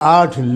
8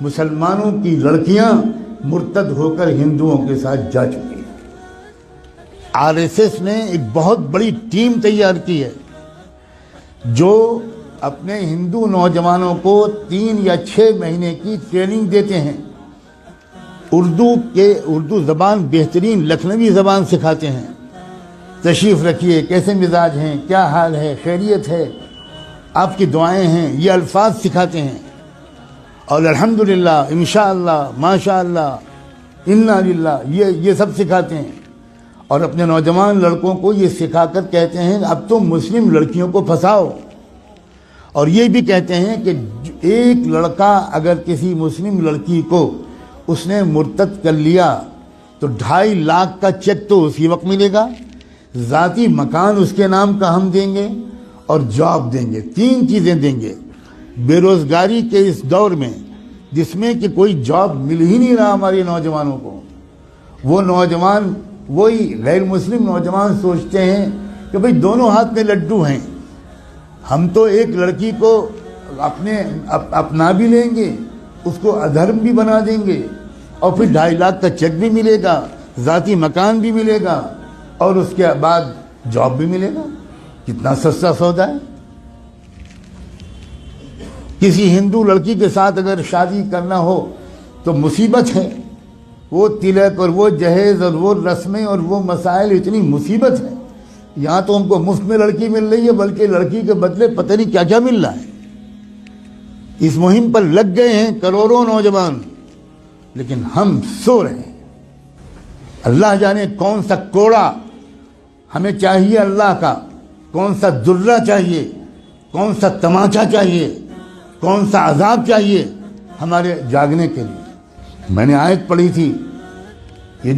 مسلمانوں کی لڑکیاں مرتد ہو کر ہندوؤں کے ساتھ جا چکی ہیں۔ آر ایس ایس نے ایک بہت بڑی ٹیم تیار کی ہے جو اپنے ہندو نوجوانوں کو 3 یا 6 مہینے کی ٹریننگ دیتے ہیں، اردو زبان بہترین لکھنوی زبان سکھاتے ہیں، تشریف رکھیے، کیسے مزاج ہیں، کیا حال ہے، خیریت ہے، آپ کی دعائیں ہیں، یہ الفاظ سکھاتے ہیں، اور الحمدللہ، انشاءاللہ، ماشاءاللہ، انا للہ، یہ سب سکھاتے ہیں، اور اپنے نوجوان لڑکوں کو یہ سکھا کر کہتے ہیں اب تو مسلم لڑکیوں کو پھنساؤ، اور یہ بھی کہتے ہیں کہ ایک لڑکا اگر کسی مسلم لڑکی کو اس نے مرتد کر لیا تو 2.5 لاکھ کا چیک تو اسی وقت ملے گا، ذاتی مکان اس کے نام کا ہم دیں گے، اور جاب دیں گے، 3 چیزیں دیں گے۔ بے روزگاری کے اس دور میں جس میں کہ کوئی جاب مل ہی نہیں رہا ہمارے نوجوانوں کو، وہ نوجوان، وہی غیر مسلم نوجوان سوچتے ہیں کہ بھئی دونوں ہاتھ میں لڈو ہیں، ہم تو ایک لڑکی کو اپنا بھی لیں گے، اس کو ادھرم بھی بنا دیں گے، اور پھر 2.5 لاکھ کا چیک بھی ملے گا، ذاتی مکان بھی ملے گا، اور اس کے بعد جاب بھی ملے گا۔ کتنا سستا سودا ہے۔ کسی ہندو لڑکی کے ساتھ اگر شادی کرنا ہو تو مصیبت ہے، وہ تلک اور وہ جہیز اور وہ رسمیں اور وہ مسائل، اتنی مصیبت ہے۔ یہاں تو ہم کو مفت میں لڑکی مل رہی ہے، بلکہ لڑکی کے بدلے پتہ نہیں کیا کیا مل رہا ہے۔ اس مہم پر لگ گئے ہیں کروڑوں نوجوان، لیکن ہم سو رہے ہیں۔ اللہ جانے کون سا کوڑا ہمیں چاہیے اللہ کا، کون سا درہ چاہیے، کون سا تماچا چاہیے، کون سا عذاب چاہیے ہمارے جاگنے کے لیے۔ میں نے آیت پڑھی تھی، یہ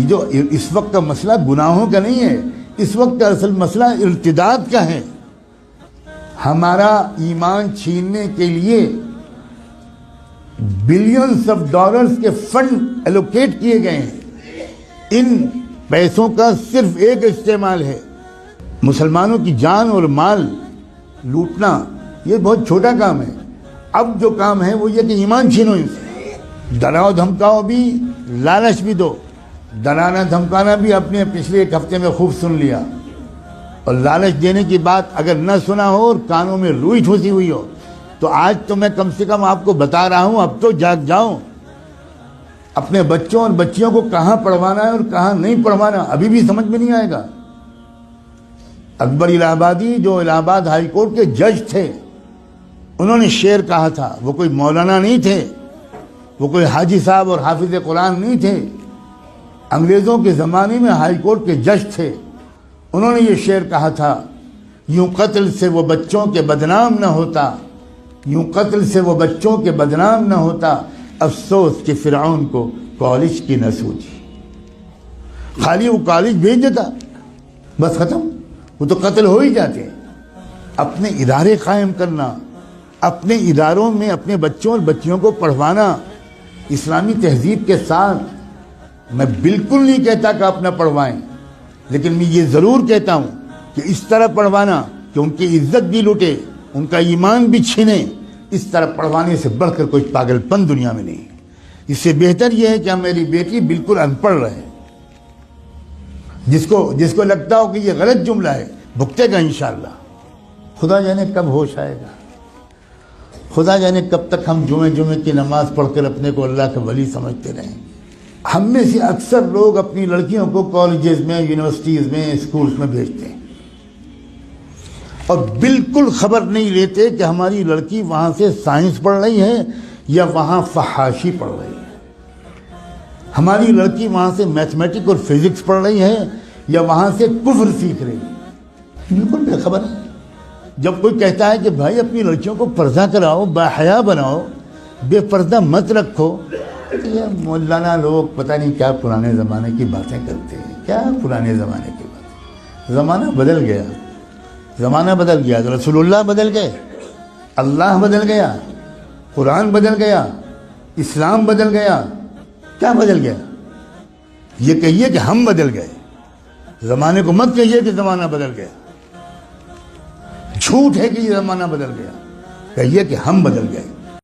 جو اس وقت کا مسئلہ گناہوں کا نہیں ہے، اس وقت کا اصل مسئلہ ارتداد کا ہے۔ ہمارا ایمان چھیننے کے لیے بلینز آف ڈالرز کے فنڈ ایلوکیٹ کیے گئے ہیں۔ ان پیسوں کا صرف ایک استعمال ہے، مسلمانوں کی جان اور مال لوٹنا۔ یہ بہت چھوٹا کام ہے۔ اب جو کام ہے وہ یہ کہ ایمان چھینو ان سے، ڈراؤ دھمکاؤ بھی، لالچ بھی دو۔ ڈرانا دھمکانا بھی آپ نے پچھلے 1 ہفتے میں خوب سن لیا، اور لالچ دینے کی بات اگر نہ سنا ہو اور کانوں میں روئی ٹھوسی ہوئی ہو تو آج تو میں کم سے کم آپ کو بتا رہا ہوں، اب تو جاگ جاؤ۔ اپنے بچوں اور بچیوں کو کہاں پڑھوانا ہے اور کہاں نہیں پڑھوانا ابھی بھی سمجھ میں نہیں آئے گا۔ اکبر الہ آبادی جو الہ آباد ہائی کورٹ کے جج تھے، انہوں نے شعر کہا تھا، وہ کوئی مولانا نہیں تھے، وہ کوئی حاجی صاحب اور حافظ قرآن نہیں تھے، انگریزوں کے زمانے میں ہائی کورٹ کے جج تھے۔ انہوں نے یہ شعر کہا تھا، یوں قتل سے وہ بچوں کے بدنام نہ ہوتا، یوں قتل سے وہ بچوں کے بدنام نہ ہوتا، افسوس کہ فرعون کو کالج کی نہ سوچی۔ خالی وہ کالج بھیج دیتا، بس ختم، وہ تو قتل ہو ہی جاتے۔ اپنے ادارے قائم کرنا، اپنے اداروں میں اپنے بچوں اور بچیوں کو پڑھوانا اسلامی تہذیب کے ساتھ۔ میں بالکل نہیں کہتا کہ آپ نہ پڑھوائیں، لیکن میں یہ ضرور کہتا ہوں کہ اس طرح پڑھوانا کہ ان کی عزت بھی لوٹے، ان کا ایمان بھی چھینے، اس طرح پڑھوانے سے بڑھ کر کوئی پاگل پن دنیا میں نہیں۔ اس سے بہتر یہ ہے کہ میری بیٹی بالکل ان پڑھ رہے، جس کو لگتا ہو کہ یہ غلط جملہ ہے بھگتے گا انشاءاللہ۔ خدا جانے کب ہوش آئے گا، خدا جانے کب تک ہم جمعے کی نماز پڑھ کر اپنے کو اللہ کا ولی سمجھتے رہیں۔ ہم میں سے اکثر لوگ اپنی لڑکیوں کو کالجز میں، یونیورسٹیز میں، اسکولز میں بھیجتے ہیں، اور بالکل خبر نہیں لیتے کہ ہماری لڑکی وہاں سے سائنس پڑھ رہی ہے یا وہاں فحاشی پڑھ رہی ہے، ہماری لڑکی وہاں سے میتھمیٹک اور فزکس پڑھ رہی ہے یا وہاں سے کفر سیکھ رہی ہے، بالکل بے خبر ہے۔ جب کوئی کہتا ہے کہ بھائی اپنی لڑکیوں کو پردہ کراؤ، باحیا بناؤ، بے پردہ مت رکھو، یہ مولانا لوگ پتہ نہیں کیا پرانے زمانے کی باتیں کرتے ہیں۔ کیا پرانے زمانے کی باتیں؟ زمانہ بدل گیا، زمانہ بدل گیا، رسول اللہ بدل گئے، اللہ بدل گیا، قرآن بدل گیا، اسلام بدل گیا۔ کیا بدل گیا؟ یہ کہیے کہ ہم بدل گئے، زمانے کو مت کہیے کہ زمانہ بدل گیا۔ جھوٹ ہے کہ یہ زمانہ بدل گیا، کہیے کہ ہم بدل گئے۔